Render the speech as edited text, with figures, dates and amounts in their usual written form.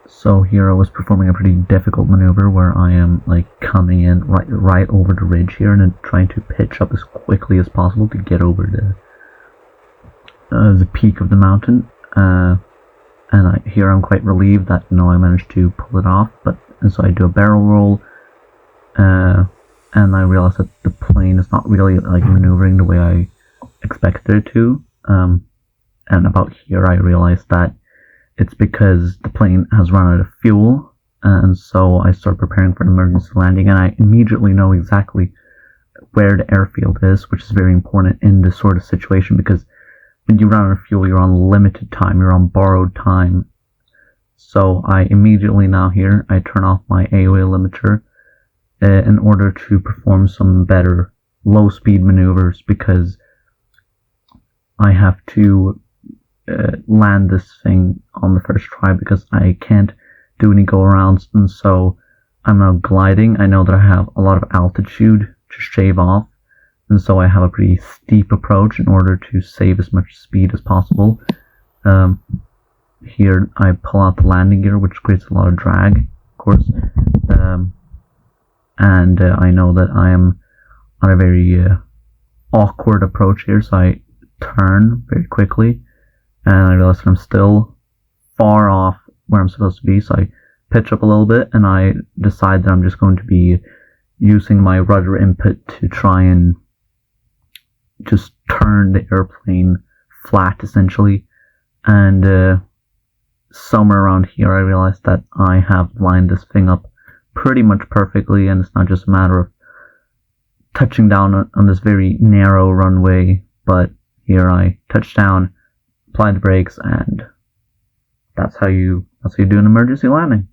So here I was performing a pretty difficult maneuver where I am like coming in right over the ridge here and then trying to pitch up as quickly as possible to get over the peak of the mountain. And here I'm quite relieved that I managed to pull it off. And so I do a barrel roll, and I realize that the plane is not really like maneuvering the way I expected it to. And about here I realized that it's because the plane has run out of fuel, and so I start preparing for an emergency landing, and I immediately know exactly where the airfield is, which is very important in this sort of situation, because when you run out of fuel, you're on limited time, you're on borrowed time. So I immediately now here, I turn off my AOA limiter in order to perform some better low-speed maneuvers, because I have to land this thing on the first try because I can't do any go-arounds, and so I'm now gliding. I know that I have a lot of altitude to shave off, and so I have a pretty steep approach in order to save as much speed as possible. Here I pull out the landing gear, which creates a lot of drag, of course, and I know that I am on a very awkward approach here, so I turn very quickly, and I realize that I'm still far off where I'm supposed to be, so I pitch up a little bit, and I decide that I'm just going to be using my rudder input to try and just turn the airplane flat, essentially. And somewhere around here I realized that I have lined this thing up pretty much perfectly, and it's not just a matter of touching down on this very narrow runway, but here I touch down, apply the brakes, and that's how you do an emergency landing.